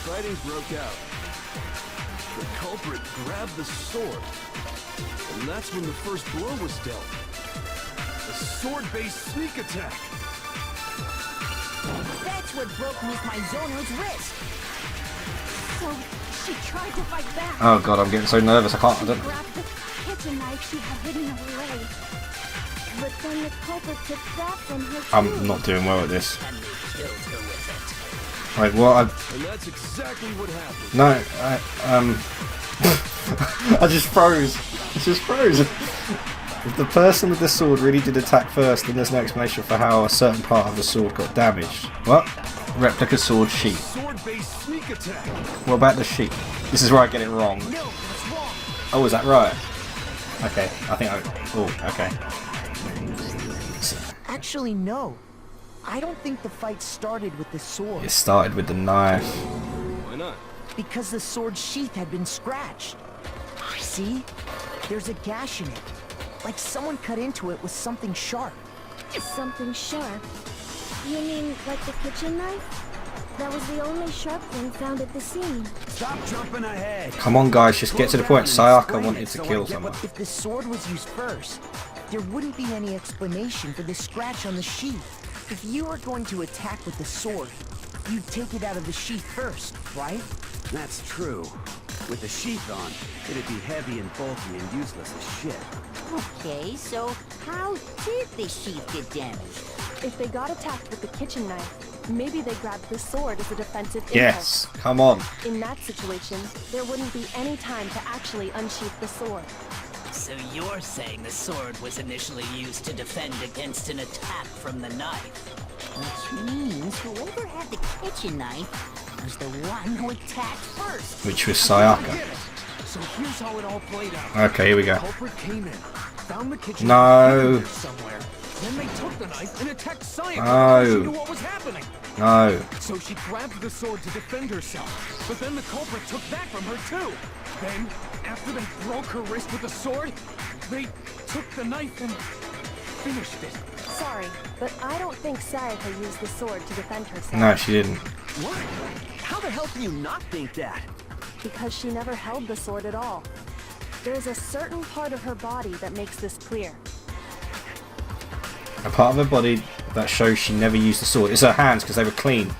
fighting broke out. The culprit grabbed the sword, and that's when the first blow was dealt. A sword-based sneak attack. That's what broke Miss Maizono's wrist. So she tried to fight back. Oh god, I'm getting so nervous. I don't. She grabbed the kitchen knife she had hidden away. But then the culprit took that from her too. I'm not doing well at this. And they killed her with it. Wait, what? And that's exactly what happened. No, I just froze. I just froze. If the person with the sword really did attack first, then there's no explanation for how a certain part of the sword got damaged. What? Replica sword sheath. Sword-based sneak attack. What about the sheath? This is where I get it wrong. No, that's wrong. Oh, is that right? Okay, I think I... Oh, okay. Actually, no. I don't think the fight started with the sword. It started with the knife. Why not? Because the sword's sheath had been scratched. See? There's a gash in it. Like someone cut into it with something sharp. Something sharp? You mean like the kitchen knife? That was the only sharp thing found at the scene. Stop jumping ahead. Come on, guys, just get to the point. Sayaka wanted to kill someone. If the sword was used first, there wouldn't be any explanation for the scratch on the sheath. If you were going to attack with the sword, you'd take it out of the sheath first, right? That's true. With the sheath on, it'd be heavy and bulky and useless as shit. Okay, so how did the sheath get damaged? If they got attacked with the kitchen knife, maybe they grabbed the sword as a defensive impulse. Yes, come on. In that situation, there wouldn't be any time to actually unsheath the sword. So you're saying the sword was initially used to defend against an attack from the knife? Which means whoever had the kitchen knife was the one who attacked first. Which was Sayaka. So here's how it all played out. Okay, here we go. The culprit came in, found the kitchen No. knife somewhere. Then they took the knife and attacked Sayaka. No. She knew what was happening. No. So she grabbed the sword to defend herself. But then the culprit took that from her too. Then, after they broke her wrist with the sword, they took the knife and finished it. Sorry, but I don't think Sayaka used the sword to defend herself. No, she didn't. What? How the hell can you not think that? Because she never held the sword at all. There's a certain part of her body that makes this clear. A part of her body that shows she never used the sword. It's her hands, because they were clean.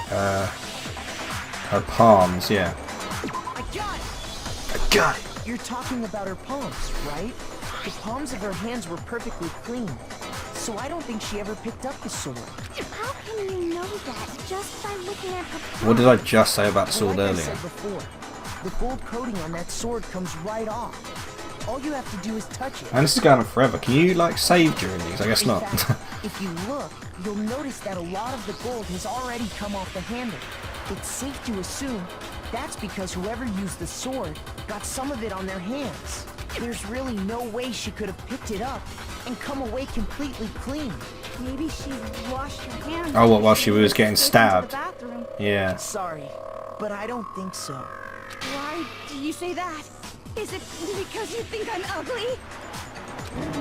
Her palms, yeah. I got it! I got it! You're talking about her palms, right? The palms of her hands were perfectly clean. So I don't think she ever picked up the sword. How can you know that just by looking at her palm? What did I just say about the sword Like I earlier? said before, the gold coating on that sword comes right off. All you have to do is touch it. And this is going on forever. Can you, like, save during these? I guess In not. fact, if you look, you'll notice that a lot of the gold has already come off the handle. It's safe to assume that's because whoever used the sword got some of it on their hands. There's really no way she could have picked it up and come away completely clean. Maybe she washed her hands. Oh, what, while she was getting Goes into stabbed? the bathroom. Yeah. Sorry, but I don't think so. Why do you say that? Is it because you think I'm ugly?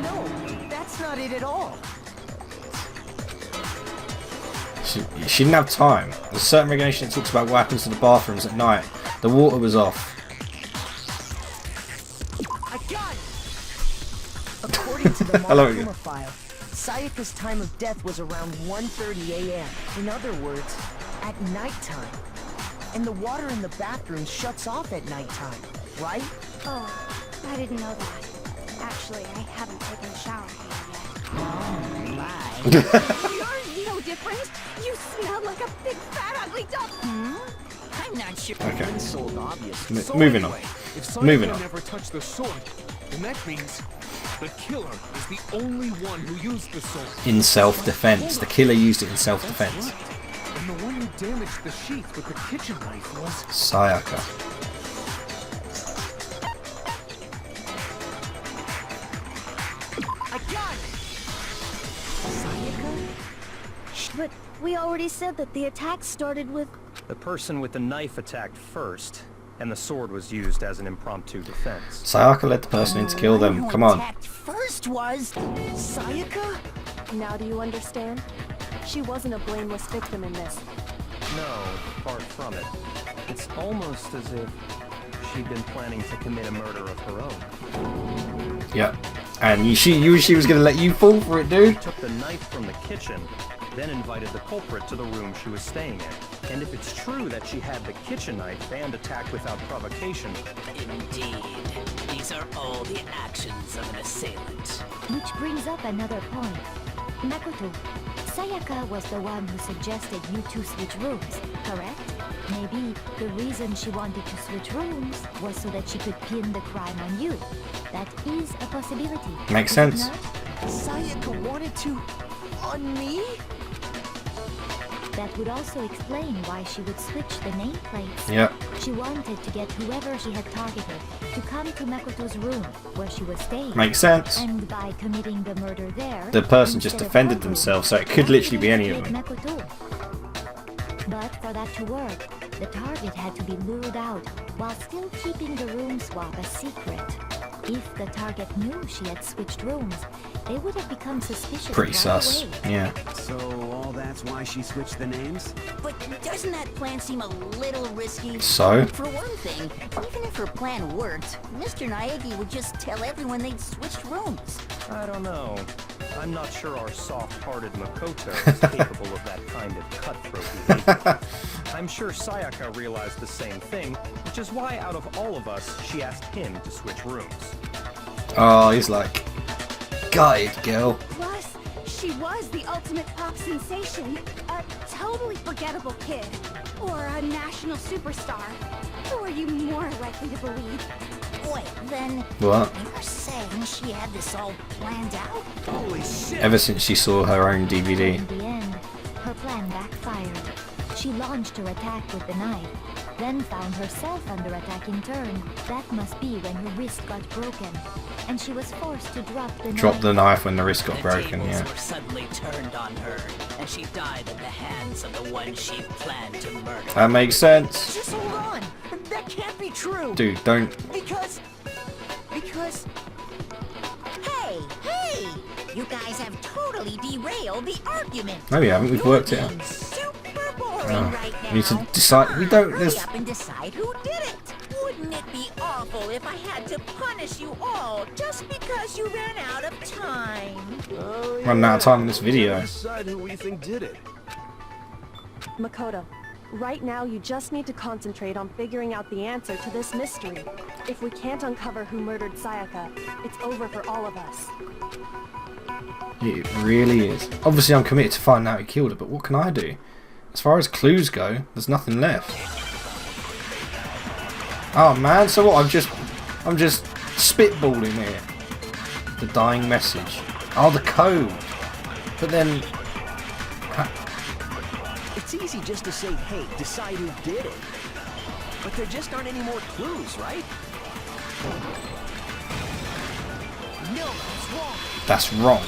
No, that's not it at all. She didn't have time. There's a certain regulation that talks about what happens to the bathrooms at night. The water was off. I got it! According to the Hello again. Monokuma file, Sayaka's time of death was around 1:30 a.m. In other words, at nighttime. And the water in the bathroom shuts off at nighttime, right? Oh, I didn't know that. Actually, I haven't taken a shower here yet. Oh my. You're no different. You smell like a big fat ugly dog. I'm not sure. Okay. Sold obvious. Moving on. If Moving Sayaka on. never touched the sword, then that means the killer is the only one who used the sword. In self-defense. The killer used it in self-defense. And the one who damaged the sheath with the kitchen knife was Sayaka. I got it! Sayaka? But we already said that the attack started with... The person with the knife attacked first, and the sword was used as an impromptu defense. Sayaka led the person in to kill them. Come on. Attacked first was Sayaka? Now do you understand? She wasn't a blameless victim in this. No, far from it. It's almost as if she'd been planning to commit a murder of her own. Yep. And she was going to let you fall for it, dude. She took the knife from the kitchen, then invited the culprit to the room she was staying in. And if it's true that she had the kitchen knife and attacked without provocation... Indeed. These are all the actions of an assailant. Which brings up another point. Makoto, Sayaka was the one who suggested you two switch rooms, correct? Maybe the reason she wanted to switch rooms was so that she could pin the crime on you. That is a possibility. Makes is it sense. not? Sayaka wanted to... on me? That would also explain why she would switch the nameplates. Yep. She wanted to get whoever she had targeted to come to Makoto's room where she was staying. Makes sense. And by committing the murder there, The person just instead of defended her room, themselves, so it could literally be any of targeted them. Makoto. But for that to work, the target had to be lured out while still keeping the room swap a secret. If the target knew she had switched rooms, they would have become suspicious Pretty right sus. away. Yeah. So all that's why she switched the names? But doesn't that plan seem a little risky? So? For one thing, even if her plan worked, Mr. Naegi would just tell everyone they'd switched rooms. I don't know. I'm not sure our soft-hearted Makoto is capable of that kind of cutthroat behavior. I'm sure Sayaka realized the same thing, which is why out of all of us, she asked him to switch rooms. Oh, he's like, gutted, girl. Plus, she was the ultimate pop sensation. A totally forgettable kid. Or a national superstar. Who are you more likely to believe? Wait, then What? you're saying she had this all planned out? Holy shit! Ever since she saw her own DVD. In the end, her plan backfired. She launched her attack with the knife, then found herself under attack in turn. That must be when her wrist got broken, and she was forced to drop the Drop knife. the knife when the wrist got The broken, tables yeah. were suddenly turned on her, and she died at the hands of the one she planned to murder. That makes sense. Just hold on! That can't be true! Dude, don't... Because... Hey! You guys have totally derailed the argument. No, we haven't. We've worked it You're out. being super boring Oh, right now. we need to decide... We don't... Hurry There's... up and decide who did it. Wouldn't it be awful if I had to punish you all just because you ran out of time? Running out of time in this video. Decide who we think did it. Makoto, right now you just need to concentrate on figuring out the answer to this mystery. If we can't uncover who murdered Sayaka, it's over for all of us. It really is. Obviously, I'm committed to finding out who killed her, but what can I do? As far as clues go, there's nothing left. Oh man, so what? I'm just spitballing here. The dying message. Oh, the code. But then, It's easy just to say, hey, decide who did it. But there just aren't any more clues, right? No, it's wrong! that's wrong.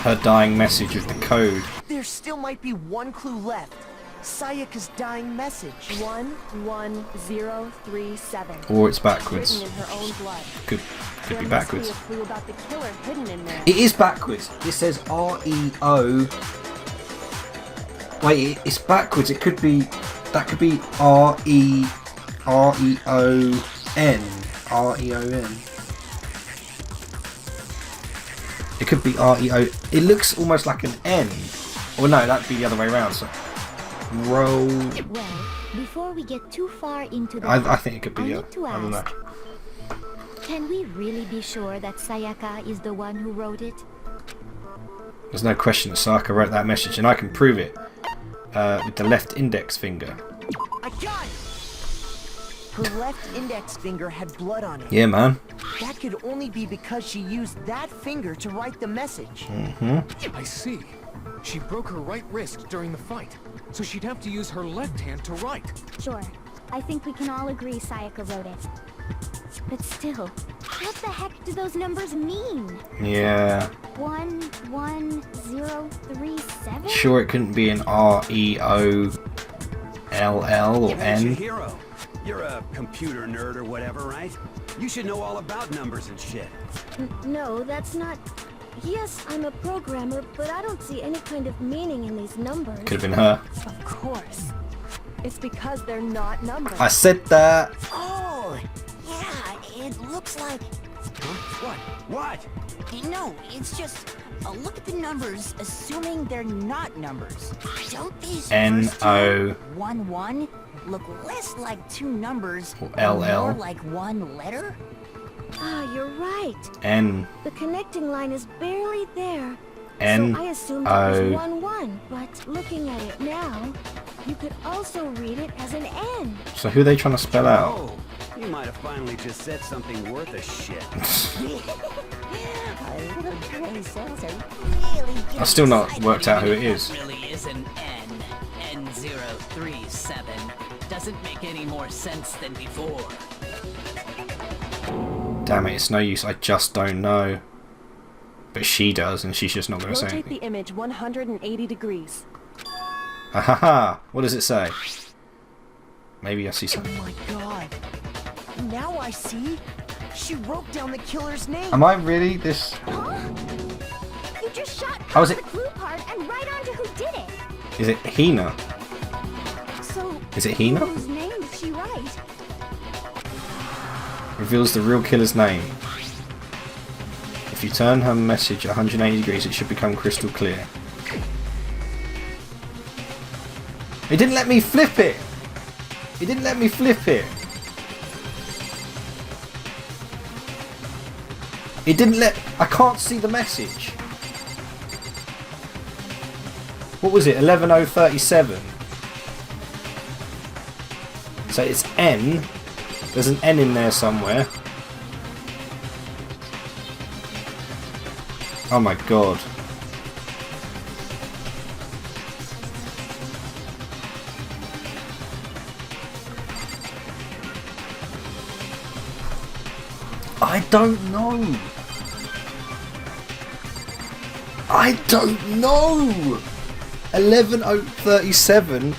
Her dying message with the code. There still might be one clue left. Sayaka's dying message. 11037. Or it's backwards. Written in her own blood. Could There be must backwards. be a clue about the killer hidden in there. It is backwards. It says R-E-O. Wait, it's backwards. It could be... That could be R-E-O-N. R-E-O-N. It could be R-E-O... It looks almost like an N. Or no, that'd be the other way around. So, roll... Well, before we get too far into the I think it could I be... need to I don't know. ask, can we really be sure that Sayaka is the one who wrote it? There's no question that Sayaka wrote that message, and I can prove it. With the left index finger. I got it! Her left index finger had blood on it. Yeah, man. That could only be because she used that finger to write the message. I see. She broke her right wrist during the fight, so she'd have to use her left hand to write. Sure. I think we can all agree Sayaka wrote it. But still, what the heck do those numbers mean? Yeah. 11037? Sure, it couldn't be an R-E-O-L-L or Hey, N. Hero, you're a computer nerd or whatever, right? You should know all about numbers and shit. No, that's not... Yes, I'm a programmer, but I don't see any kind of meaning in these numbers. Could have been her. Of course. It's because they're not numbers. I said that. Oh, yeah, it looks like... What? No, it's just... look at the numbers, assuming they're not numbers. Don't these first two, 1, 1, look less like two numbers, Or and LL. more like one letter? Ah, you're right. N The connecting line is barely there. N So I assumed it O. was 1, 1, but looking at it now, you could also read it as an N. So who are they trying to spell out? Oh, you might have finally just said something worth a shit. Our little gray cells are really getting I've still not excited. worked out who it is. Really is an N. N037. Doesn't make any more sense than before. Damn it, it's no use. I just don't know. But she does, and she's just not going to say Rotate the anything. image 180 degrees. Ahaha! What does it say? Maybe I see Oh something. my god. Now I see. She wrote down the killer's name. Am I really this? You just shot How is past it? the clue part and right onto who did it. Is it Hina? So, Is it Hina? whose name did she write? Reveals the real killer's name. If you turn her message 180 degrees, it should become crystal clear. It didn't let me flip it! It didn't let me flip it! It didn't let... I can't see the message. What was it? 11037. So it's N. There's an N in there somewhere. Oh my god. I don't know. I don't know. 11037.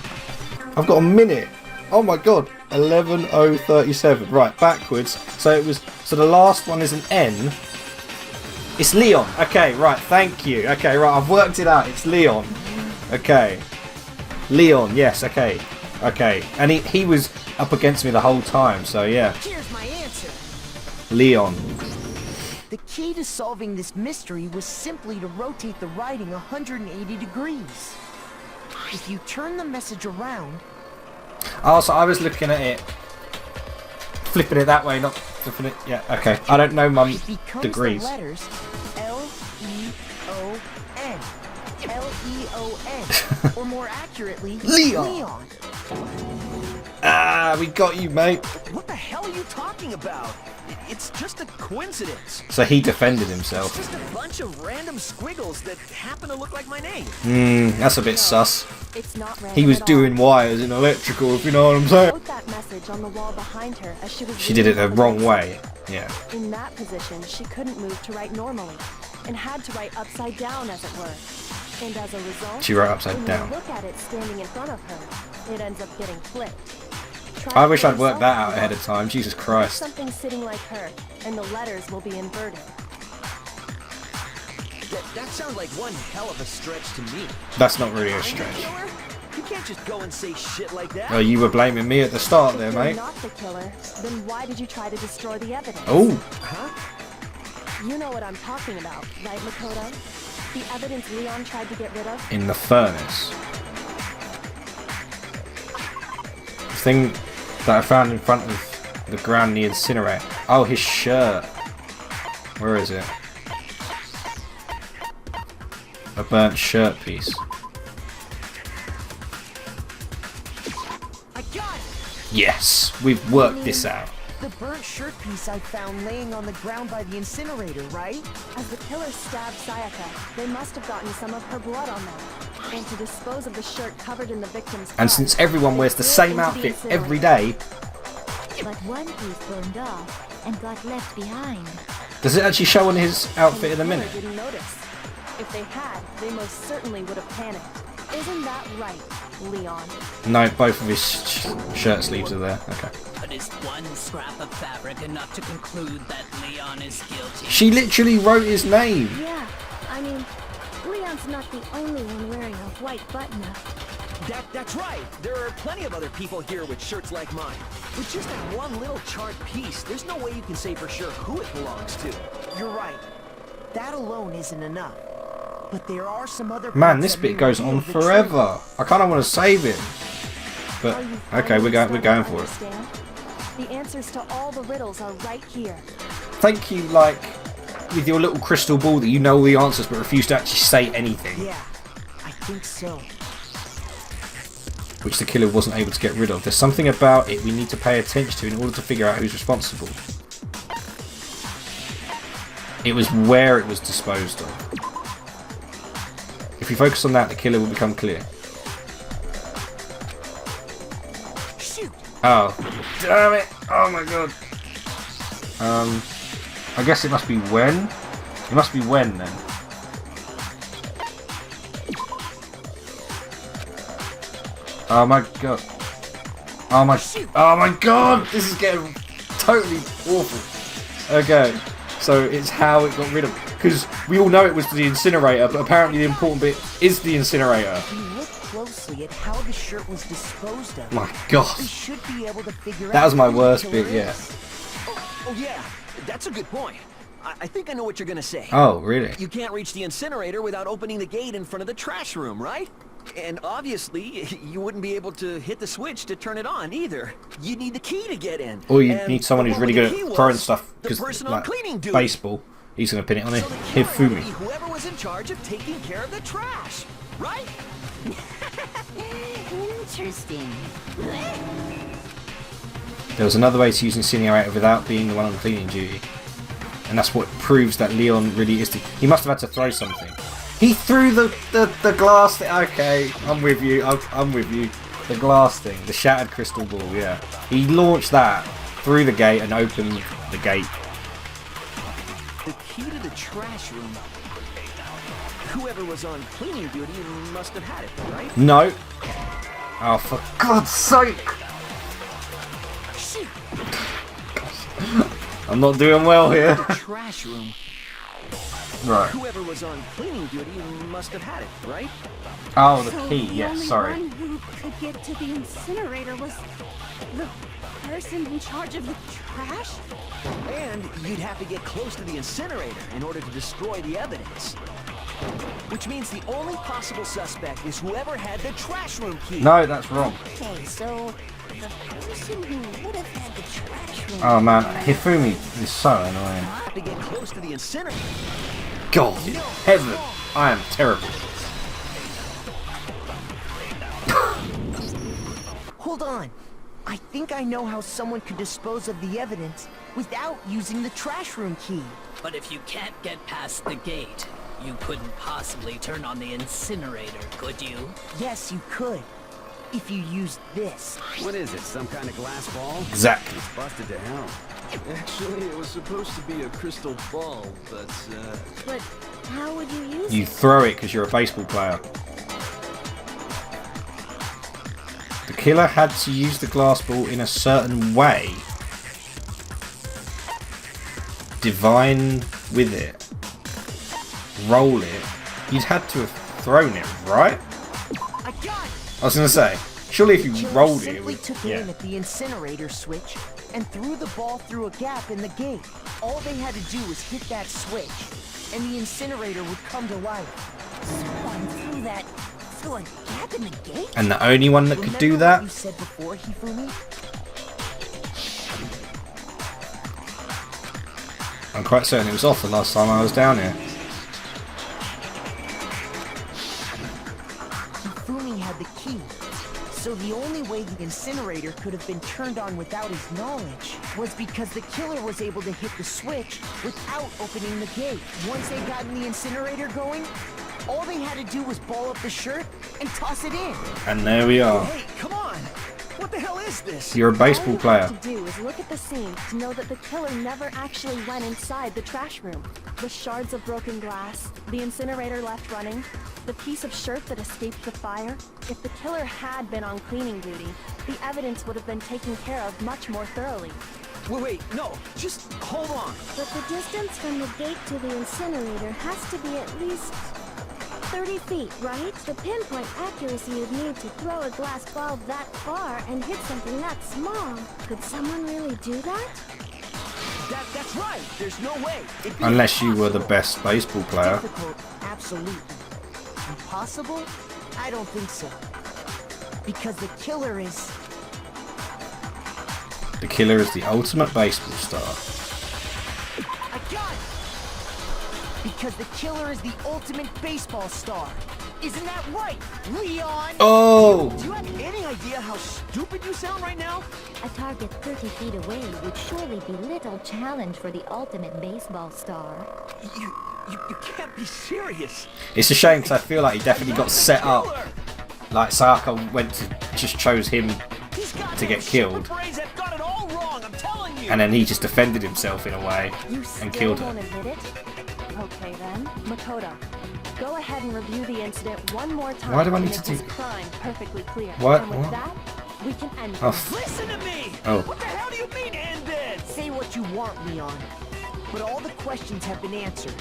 I've got a minute. Oh my god. 11037. Right, backwards. So it was. So the last one is an N. It's Leon. Okay, right. Thank you. Okay, right. I've worked it out. It's Leon. Okay. Leon. Yes. Okay. Okay. And he was up against me the whole time. So yeah. Here's my answer. Leon. The key to solving this mystery was simply to rotate the writing 180 degrees. If you turn the message around... Oh, so I was looking at it, flipping it that way, not flipping it. Yeah, okay. I don't know my it becomes degrees. the letters L-E-O-N. L-E-O-N. Or more accurately, Leon. Ah, we got you, mate. What the hell are you talking about? It's just a coincidence. So he defended It's himself. just a bunch of random squiggles that happen to look like my name. That's a bit sus. It's not random He was at all. doing wires in electrical, if you know what I'm saying. Wrote that message on the wall behind her as she was She did it the reading from wrong the way. Yeah. In that position, she couldn't move to write normally, and had to write upside down, as it were. And as a result, She wrote upside when down. you look at it standing in front of her, it ends up getting flipped. Try I it wish for I'd worked yourself that out if you ahead of want. time. Jesus There's Christ. something sitting like her, and the letters will be inverted. That sounds like one hell of a stretch to me. That's not really a I'm the stretch. killer? You can't just go and say shit like that. Well, you were blaming me at the start there, If you're mate. not the killer, then why did you try to destroy the evidence? Oh, Huh? You know what I'm talking about, right, Makoto? The evidence Leon tried to get rid of? in the furnace. The thing that I found in front of the ground near the incinerator. Oh, his shirt. Where is it? A burnt shirt piece. I got it! Yes, we've worked this out. The burnt shirt piece I found laying on the ground by the incinerator, right? As the killer stabbed Sayaka, they must have gotten some of her blood on them. And to dispose of the shirt covered in the victim's And blood, since everyone they wears the threw it same into the outfit incinerator. every day, But one piece burned off and got left behind. does it actually show on his outfit in a And the minute? killer didn't notice. If they had, they most certainly would have panicked. Isn't that right, Leon? No, both of his shirt sleeves are there. Okay. But is one scrap of fabric enough to conclude that Leon is guilty? She literally wrote his name. Yeah, I mean, Leon's not the only one wearing a white button-up. That's right. There are plenty of other people here with shirts like mine. With just that one little chart piece, there's no way you can say for sure who it belongs to. You're right. That alone isn't enough. But there are some other Man, points this that bit goes reveal on the forever. I kind of want to save it. But, Are you okay, we're finally going starting for to it. understand? The answers to all the riddles are right here. Thank you, like, with your little crystal ball that you know all the answers but refuse to actually say anything. Yeah, I think so. Which the killer wasn't able to get rid of. There's something about it we need to pay attention to in order to figure out who's responsible. It was where it was disposed of. If you focus on that, the killer will become clear. Shoot! Oh, damn it! Oh my god. I guess it must be when. It must be when then. Oh my god. Oh my god! This is getting totally awful. Okay, so it's how it got rid of. Because we all know it was the incinerator, but apparently the important bit is the incinerator. If you look closely at how the shirt was disposed of, My god. we should be able to figure out That was my who the worst killer bit, yeah. is. Oh yeah, that's a good point. I think I know what you're gonna say. Oh, really? You can't reach the incinerator without opening the gate in front of the trash room, right? And obviously, you wouldn't be able to hit the switch to turn it on either. You need the key to get in. Or you And need someone who's the really one good with the at key throwing was stuff. the Because, person on like, cleaning duty. baseball, he's going to pin it on it. So the killer had to Hifumi. be whoever was in charge of taking care of the trash, right? Interesting. There was another way to use incinerator without being the one on cleaning duty. And that's what proves that Leon really is the... He must have had to throw something. He threw the glass thing. Okay, I'm with you. I'm with you. The glass thing. The shattered crystal ball, yeah. He launched that through the gate and opened the gate. The key to the trash room. Whoever was on cleaning duty must have had it, right? No. Oh, for God's sake. I'm not doing well here. The trash room. Right. Whoever was on cleaning duty must have had it, right? Oh, the So key. the Yes, only sorry. one who could get to the incinerator was the person in charge of the trash? And you'd have to get close to the incinerator in order to destroy the evidence. Which means the only possible suspect is whoever had the trash room key. No, that's wrong. Okay, so the person who would have had the trash room. Oh man, Hifumi is so annoying. Have to get close to the incinerator. God, heaven, I am terrible. Hold on. I think I know how someone could dispose of the evidence without using the trash room key. But if you can't get past the gate, you couldn't possibly turn on the incinerator, could you? Yes, you could. If you used this. What is it, some kind of glass ball? Exactly. It's busted to hell. Actually, it was supposed to be a crystal ball, but, But how would you use You it? throw it because you're a baseball player. The killer had to use the glass ball in a certain way. Divine with it. Roll it. You'd had to have thrown it, right? I got it! I was going to say, surely if you Killer rolled it, it simply would... took it in at the incinerator switch and threw the ball through a gap in the gate. All they had to do was hit that switch, and the incinerator would come to life. Someone threw that through a gap in the gate? And the only one that could do Remember that... what you said before, Hifumi? I'm quite certain it was off the last time I was down here. Hifumi had the key. So the only way the incinerator could have been turned on without his knowledge was because the killer was able to hit the switch without opening the gate. Once they got the incinerator going, all they had to do was ball up the shirt and toss it in. And there we are. Hey, come on! What the hell is this? You're a baseball All you player. have to do is look at the scene to know that the killer never actually went inside the trash room. The shards of broken glass, the incinerator left running, the piece of shirt that escaped the fire. If the killer had been on cleaning duty, the evidence would have been taken care of much more thoroughly. Wait, no, just hold on. But the distance from the gate to the incinerator has to be at least 30 feet, right? The pinpoint accuracy you'd need to throw a glass bulb that far and hit something that small. Could someone really do that? That's right. There's no way. Unless you were the best baseball player. Difficult, absolutely. Impossible? I don't think so. Because the killer is... The killer is the ultimate baseball star. I got it! Because the killer is the ultimate baseball star. Isn't that right, Leon? Oh! Do you have any idea how stupid you sound right now? A target 30 feet away would surely be little challenge for the ultimate baseball star. You can't be serious. It's a shame because I feel like he definitely got set up. Like Sayaka went to just chose him to get killed, and then he just defended himself in a way and killed her. Okay then, Makoto, go ahead and review the incident one more time. Why do I need to do this crime perfectly clear? What? And with What? that, we can end Oh. this. Listen to me! Oh. What the hell do you mean end it? Say what you want, Leon. But all the questions have been answered.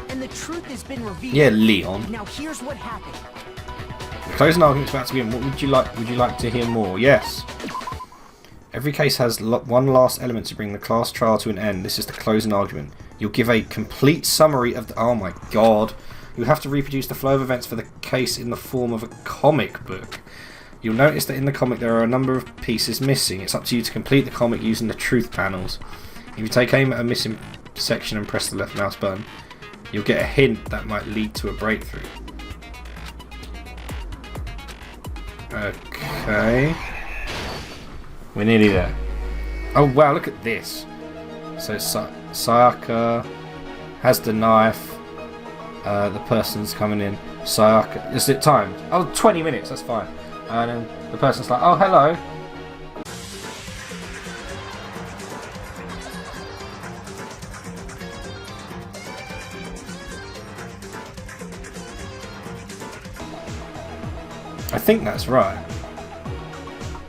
And the truth has been revealed. Yeah, Leon. Now here's what happened. The closing argument's about to begin. What would you like? Would you like to hear more? Yes. Every case has one last element to bring the class trial to an end. This is the closing argument. You'll give a complete summary of the... Oh my god. You'll have to reproduce the flow of events for the case in the form of a comic book. You'll notice that in the comic there are a number of pieces missing. It's up to you to complete the comic using the truth panels. If you take aim at a missing section and press the left mouse button, you'll get a hint that might lead to a breakthrough. Okay. We're nearly there. Oh wow, look at this. So Sayaka has the knife. The person's coming in. Sayaka... Is it timed? Oh, 20 minutes, that's fine. And then the person's like, oh, hello. I think that's right.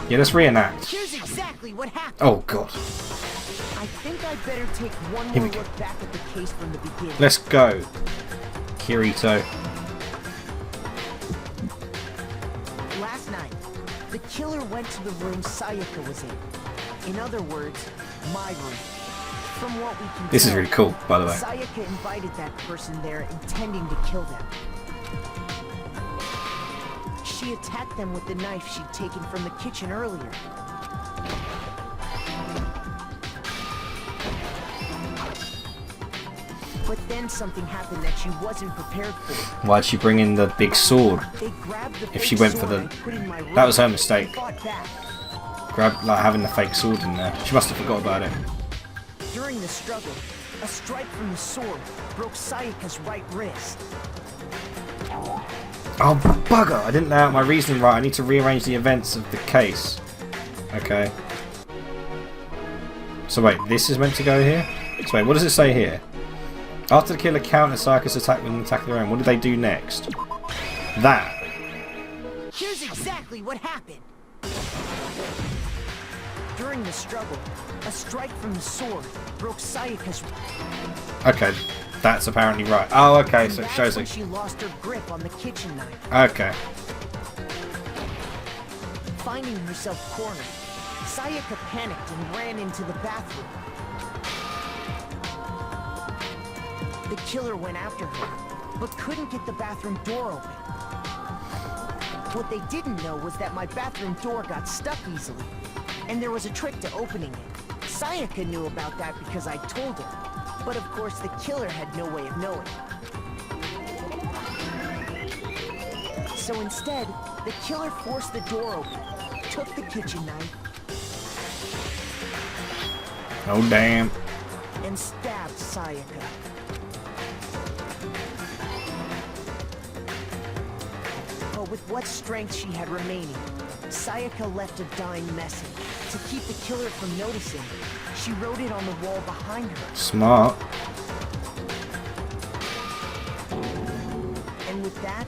Yeah, let's reenact. Here's exactly what happened. Oh god. I think I'd better take one Here more we go. look back at the case from the beginning. Let's go, Kirito. Last night, the killer went to the room Sayaka was in. In other words, my room. From what we can This is tell, really cool, by the way. Sayaka invited that person there intending to kill them. She attacked them with the knife she'd taken from the kitchen earlier. But then something happened that she wasn't prepared for. Why'd she bring in the big sword? They grabbed the If she fake went for sword the... I put in my room That was her and mistake. fought back. Like having the fake sword in there. She must have forgot about it. During the struggle, a strike from the sword broke Sayaka's right wrist. Oh, bugger! I didn't lay out my reasoning right. I need to rearrange the events of the case. Okay. So wait, this is meant to go here? So wait, what does it say here? After the killer countered Sayaka's attack with an attack of their own, what did they do next? That. Here's exactly what happened. During the struggle, a strike from the sword broke Sayaka's. Okay, that's apparently right. Oh, okay, so it shows when it. she lost her grip on the kitchen knife. Okay. Finding herself cornered, Sayaka panicked and ran into the bathroom. The killer went after her, but couldn't get the bathroom door open. What they didn't know was that my bathroom door got stuck easily, and there was a trick to opening it. Sayaka knew about that because I told her, but of course the killer had no way of knowing. So instead, the killer forced the door open, took the kitchen knife, Oh, damn. and stabbed Sayaka. But with what strength she had remaining, Sayaka left a dying message. To keep the killer from noticing, she wrote it on the wall behind her. Smart. And with that,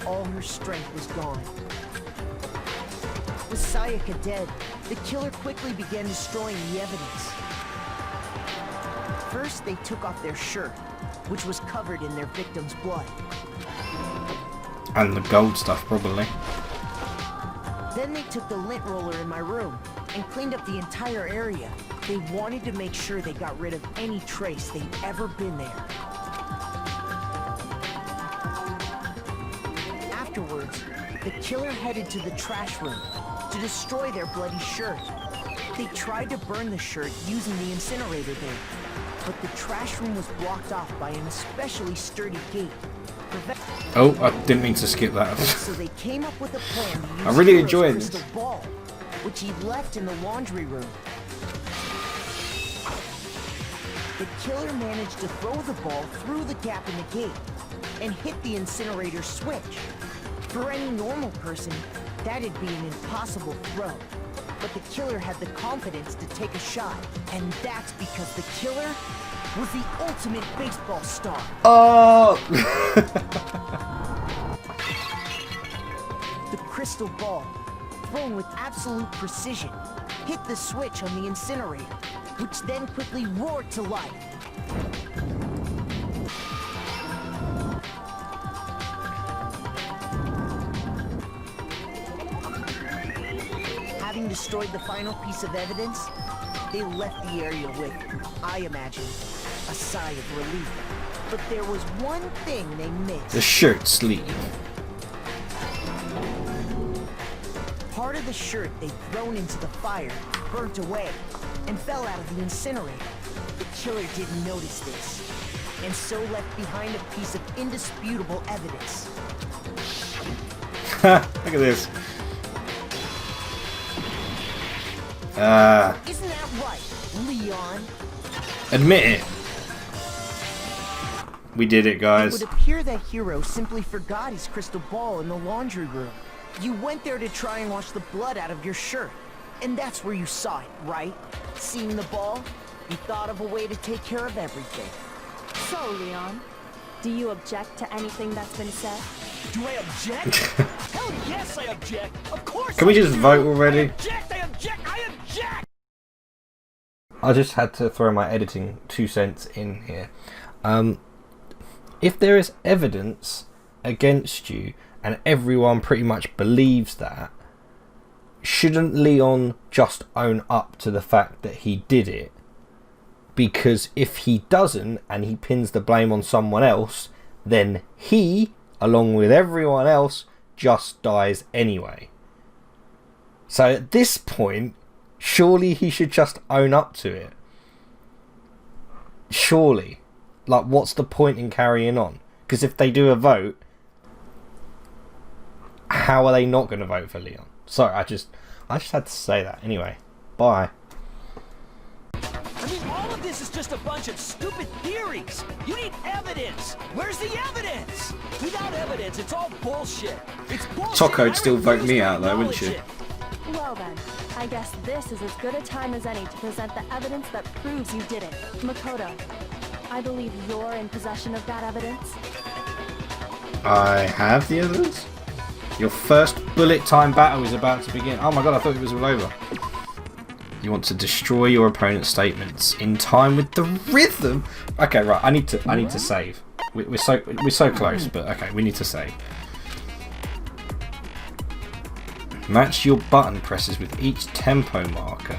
all her strength was gone. With Sayaka dead, the killer quickly began destroying the evidence. First, they took off their shirt, which was covered in their victim's blood. And the gold stuff, probably. Then they took the lint roller in my room and cleaned up the entire area. They wanted to make sure they got rid of any trace they'd ever been there. Afterwards, the killer headed to the trash room to destroy their bloody shirt. They tried to burn the shirt using the incinerator there, but the trash room was blocked off by an especially sturdy gate. Oh, I didn't mean to skip that. So they came up with a plan to use I'm really Hero's enjoying crystal this. ball, which he left in the laundry room. The killer managed to throw the ball through the gap in the gate and hit the incinerator switch. For any normal person, that'd be an impossible throw. But the killer had the confidence to take a shot, and that's because the killer was the ultimate baseball star. Oh! The crystal ball, thrown with absolute precision, hit the switch on the incinerator, which then quickly roared to life. Having destroyed the final piece of evidence, they left the area with, I imagine, a sigh of relief. But there was one thing they missed. The shirt sleeve. Part of the shirt they'd thrown into the fire burnt away and fell out of the incinerator. The killer didn't notice this, and so left behind a piece of indisputable evidence. Look at this. Isn't that right, Leon? Admit it. We did it, It guys. would appear that Hero simply forgot his crystal ball in the laundry room. You went there to try and wash the blood out of your shirt, and that's where you saw it, right? Seeing the ball, you thought of a way to take care of everything. So, Leon, do you object to anything that's been said? Do I object? Hell yes, I object. Of course. Can we I just do. vote already? I object. I object. I object. I just had to throw my editing 2 cents in here. If there is evidence against you and everyone pretty much believes that, shouldn't Leon just own up to the fact that he did it? Because if he doesn't and he pins the blame on someone else, then he, along with everyone else, just dies anyway. So at this point, surely he should just own up to it. Surely. Like, what's the point in carrying on? Because if they do a vote, how are they not going to vote for Leon? Sorry, I just had to say that. Anyway, bye. I mean, all of this is just a bunch of stupid theories. You need evidence. Where's the evidence? Without evidence, it's all bullshit. It's bullshit. Toko'd still vote refuse me to out though, wouldn't acknowledge she? it. Well then, I guess this is as good a time as any to present the evidence that proves you did it. Makoto, I believe you're in possession of that evidence. I have the evidence. Your first bullet time battle is about to begin. Oh my god, I thought it was all over. You want to destroy your opponent's statements in time with the rhythm. Okay, right. I need to save. We're so close, but okay, we need to save. Match your button presses with each tempo marker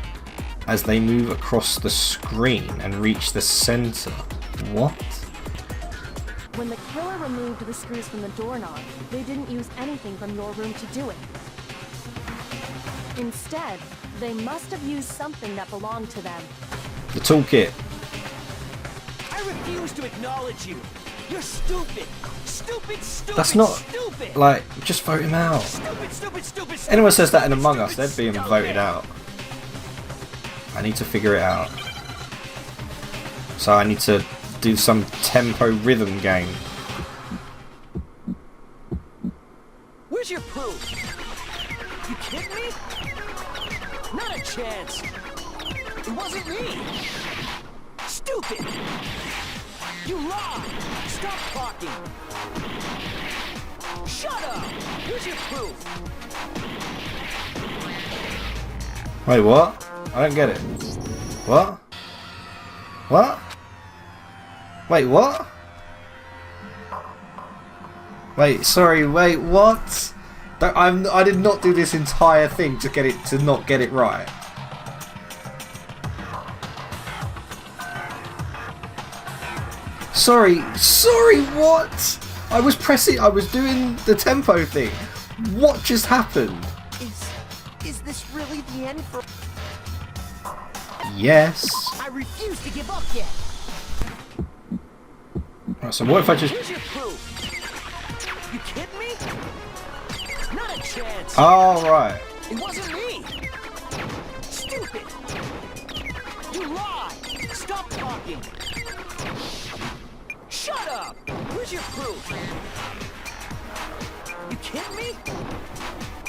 as they move across the screen and reach the center. What? When the killer removed the screws from the doorknob, they didn't use anything from your room to do it. Instead, they must have used something that belonged to them. The toolkit. I refuse to acknowledge you. You're stupid. Stupid, stupid, That's not stupid. like, just vote him out. Stupid, stupid, stupid, stupid. Anyone says that in Among Us, stupid, they're being stupid. voted out. I need to figure it out. So I need to do some tempo rhythm game. Where's your proof? You kidding me? Not a chance. It wasn't me. Stupid. You lied. Stop talking. Shut up. Where's your proof? Wait, what? I don't get it. What? What? Wait, what? Wait, sorry, wait, what? I did not do this entire thing to not get it right. Sorry, what? I was doing the tempo thing. What just happened? Is this really the end for... Yes. I refuse to give up yet. Right, so what if I just... Here's your proof. You kidding me? Not a chance. Oh, right. It wasn't me. Stupid. You lie. Stop talking. Shut up. Where's your proof? You kidding me?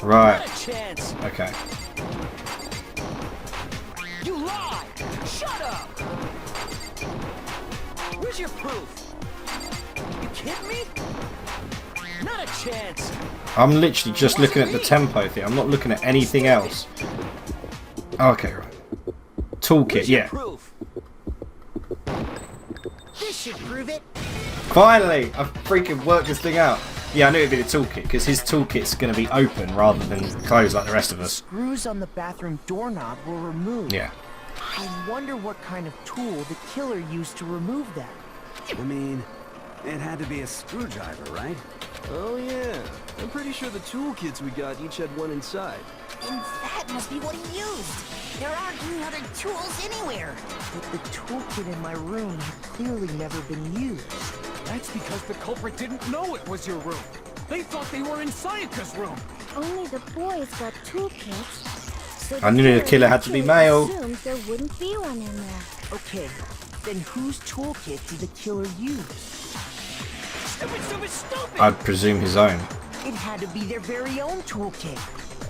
Right. Not a chance. Okay. You lie. Shut up. Where's your proof? You kidding me? Not a chance. I'm literally just looking at the tempo thing. I'm not looking at anything else. Okay, right. Toolkit, yeah. Proof. This should prove it. Finally! I've freaking worked this thing out. Yeah, I knew it'd be the toolkit, because his toolkit's going to be open rather than closed like the rest of us. Screws on the bathroom doorknob were removed. Yeah. I wonder what kind of tool the killer used to remove that. I mean, it had to be a screwdriver, right? Oh yeah. I'm pretty sure the toolkits we got each had one inside. And that must be what he used. There aren't any other tools anywhere. But the toolkit in my room had clearly never been used. That's because the culprit didn't know it was your room. They thought they were in Sayaka's room. Only the boys got toolkits. So I knew the killer had to be male. Assumed there wouldn't be one in there. Okay, then whose toolkit did the killer use? Stupid, stupid, stupid. I'd presume his own. It had to be their very own toolkit.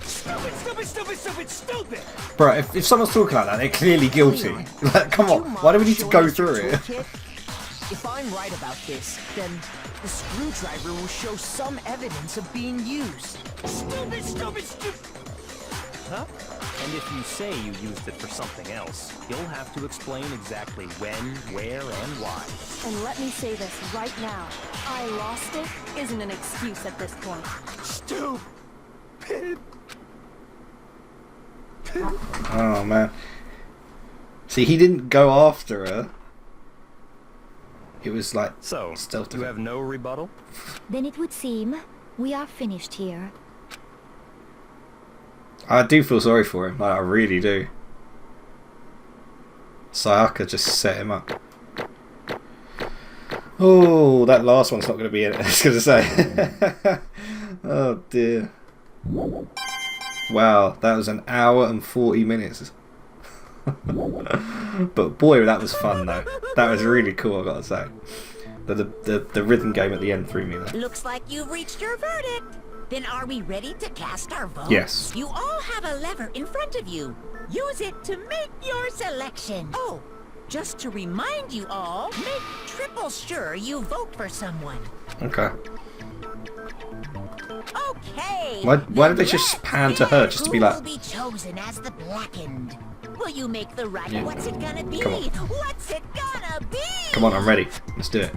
Stupid, stupid, stupid, stupid, stupid. Bro, if someone's talking like that, they're clearly guilty. Like, come on, why do we need to go through it? If I'm right about this, then the screwdriver will show some evidence of being used. Stupid, stupid, stupid. Huh? And if you say you used it for something else, you'll have to explain exactly when, where, and why. And let me say this right now. I lost it isn't an excuse at this point. Stupid. Oh, man. See, he didn't go after her. It was like So, stealth. you have no rebuttal? Then it would seem we are finished here. I do feel sorry for him. Like, I really do. Sayaka just set him up. Oh, that last one's not going to be it. I was going to say. Oh dear. Wow, that was an hour and 40 minutes. But boy, that was fun though. That was really cool, I've got to say. The rhythm game at the end threw me there. Looks like you've reached your verdict. Then are we ready to cast our vote? Yes. You all have a lever in front of you. Use it to make your selection. Oh, just to remind you all, make triple sure you vote for someone. Okay. Okay. Why did they just pan to her just to be like... Who will be chosen as the blackened? Will you make the right? Yeah. What's it gonna be? Come on. What's it gonna be? Come on, I'm ready. Let's do it.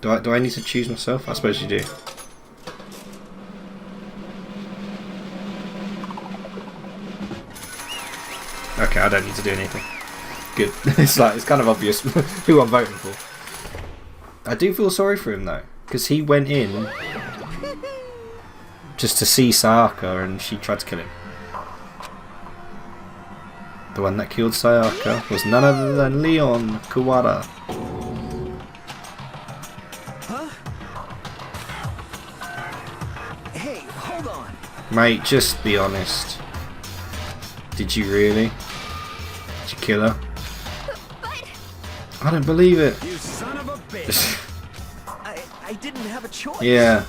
Do I need to choose myself? I suppose you do. Okay, I don't need to do anything. Good. It's kind of obvious who I'm voting for. I do feel sorry for him though, because he went in just to see Sayaka and she tried to kill him. The one that killed Sayaka was none other than Leon Kuwata. Hey, hold on. Mate, just be honest. Did you really? Did you kill her? But I don't believe it. You son of a bitch. I didn't have a choice. Yeah.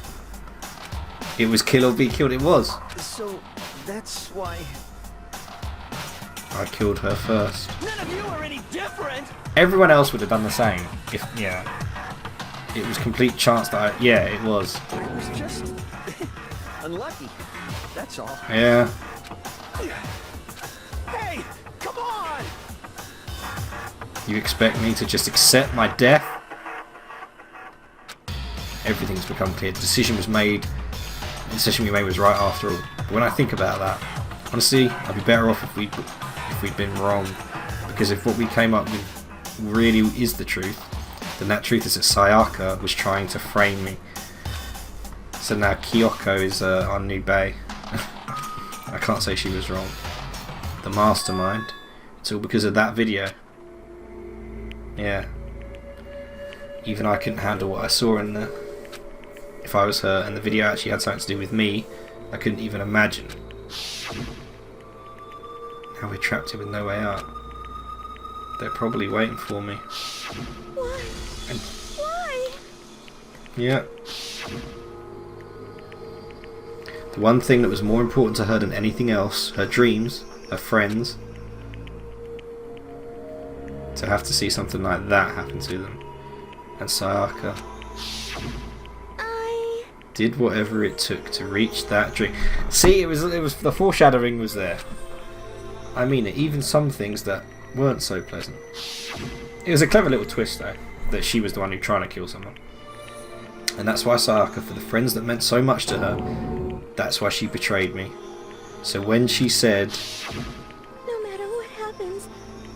It was kill or be killed. It was. So that's why I killed her first. none of you are any different. Everyone else would have done the same. If it was complete chance that it was. I was just unlucky. That's all. Yeah. Hey, come on! You expect me to just accept my death? Everything's become clear. The decision we made was right after all. But when I think about that, honestly, I'd be better off if we'd been wrong. Because if what we came up with really is the truth, then that truth is that Sayaka was trying to frame me. So now Kyoko is our new bae. I can't say she was wrong. The mastermind. It's all because of that video. Yeah. Even I couldn't handle what I saw in there. If I was her and the video actually had something to do with me, I couldn't even imagine. Now we're trapped here with no way out. They're probably waiting for me. Why? And Why? yeah. The one thing that was more important to her than anything else, her dreams, her friends, to have to see something like that happen to them. And Sayaka did whatever it took to reach that dream. See, it was the foreshadowing was there. I mean it, even some things that weren't so pleasant. It was a clever little twist though, that she was the one who trying to kill someone. And that's why Sayaka, for the friends that meant so much to her, that's why she betrayed me. So when she said, No matter what happens,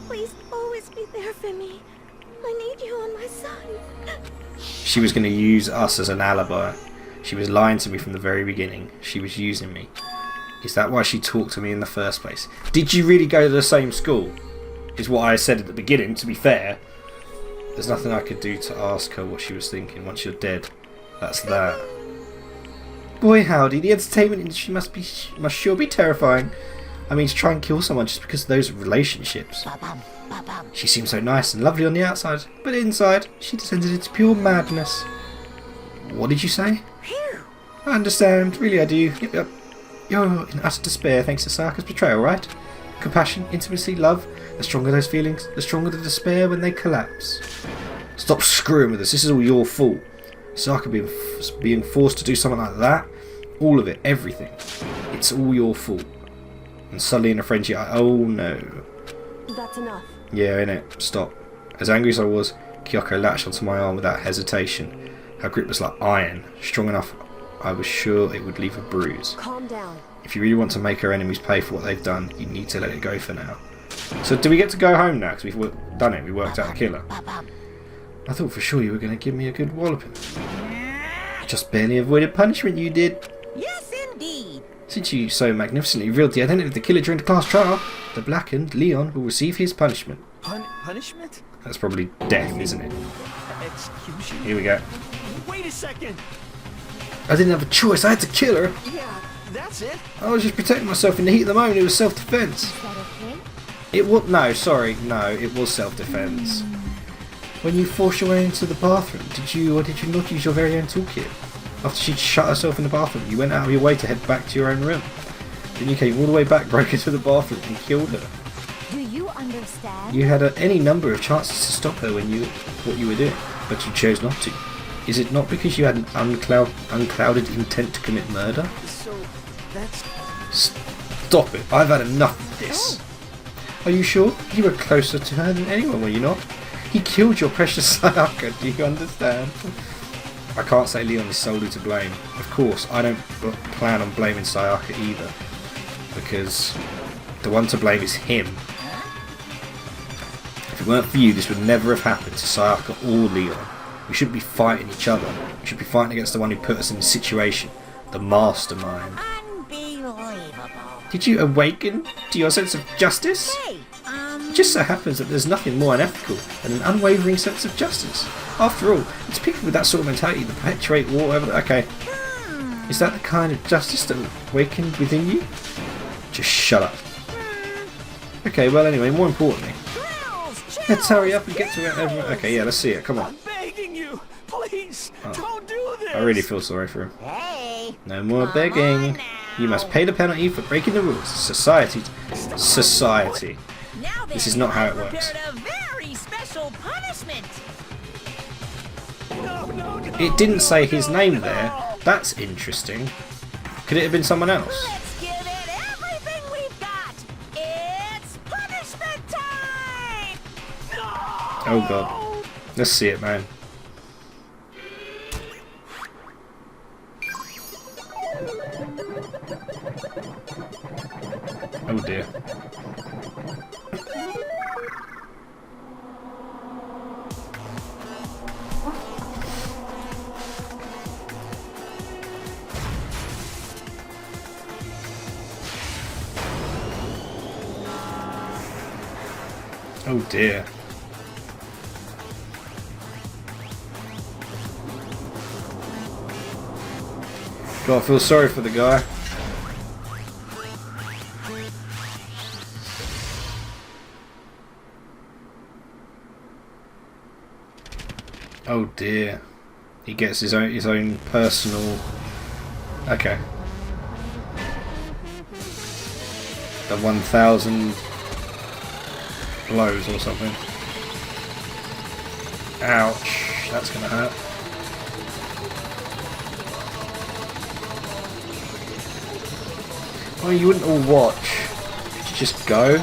please always be there for me. I need you on my side. she was going to use us as an alibi. She was lying to me from the very beginning. She was using me. Is that why she talked to me in the first place? Did you really go to the same school? Is what I said at the beginning, to be fair. There's nothing I could do to ask her what she was thinking once you're dead. That's that. Boy howdy, the entertainment industry must sure be terrifying. I mean, to try and kill someone just because of those relationships. She seemed so nice and lovely on the outside, but inside, she descended into pure madness. What did you say? I understand, really I do. Yep. You're in utter despair thanks to Sayaka's betrayal, right? Compassion, intimacy, love. The stronger those feelings, the stronger the despair when they collapse. Stop screwing with us, this is all your fault. Sayaka being forced to do something like that, all of it, everything. It's all your fault. And suddenly in a friendship, oh no. That's enough. Yeah, innit? Stop. As angry as I was, Kyoko latched onto my arm without hesitation. Her grip was like iron, strong enough I was sure it would leave a bruise. Calm down. If you really want to make her enemies pay for what they've done, you need to let it go for now. So do we get to go home now? Because we've done it, we worked out the killer. I thought for sure you were going to give me a good walloping. You just barely avoided punishment, you did. Yes, indeed. Since you so magnificently revealed the identity of the killer during the class trial, the blackened Leon will receive his punishment. Punishment? That's probably death, isn't it? Execution? Here we go. Wait a second! I didn't have a choice, I had to kill her. Yeah, that's it. I was just protecting myself in the heat of the moment, it was self-defense. Is that okay? It was, no, it was self-defense. When you forced your way into the bathroom, did you not use your very own toolkit? After she'd shut herself in the bathroom, you went out of your way to head back to your own room. Then you came all the way back, broke into the bathroom and killed her. Do you understand? You had any number of chances to stop her when what you were doing, but you chose not to. Is it not because you had an unclouded intent to commit murder? So, that's... Stop it, I've had enough of this. Are you sure? You were closer to her than anyone, were you not? He killed your precious Sayaka, do you understand? I can't say Leon is solely to blame. Of course, I don't plan on blaming Sayaka either, because the one to blame is him. If it weren't for you, this would never have happened to Sayaka or Leon. We shouldn't be fighting each other. We should be fighting against the one who put us in this situation, the mastermind. Unbelievable. Did you awaken to your sense of justice? Hey, It just so happens that there's nothing more unethical than an unwavering sense of justice. After all, it's people with that sort of mentality that perpetuate war over... Okay. Is that the kind of justice that awakened within you? Just shut up. Okay, well anyway, more importantly, let's hurry up and get to it. Okay, yeah, let's see it. Come on. I'm begging you! Please! Don't do this! I really feel sorry for him. hey. No more begging. You must pay the penalty for breaking the rules. Society. Now This is not how it works. prepared a very special punishment. No, It didn't say his name there. That's interesting. Could it have been someone else? Let's give it everything we've got. It's punishment time. Oh god. Let's see it, man. Oh dear. Oh dear. God, I feel sorry for the guy. Oh dear. He gets his own personal. Okay. The 1,000 blows or something. Ouch. That's gonna hurt. Well, you wouldn't all watch. Could you just go?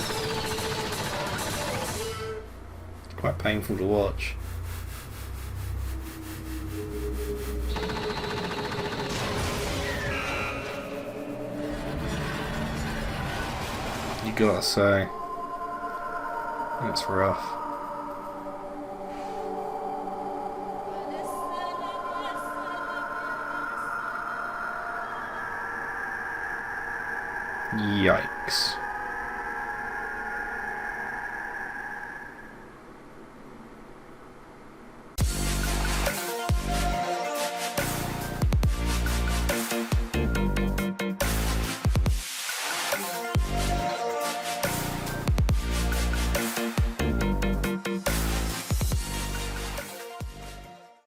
It's quite painful to watch. You gotta say, that's rough. Yikes.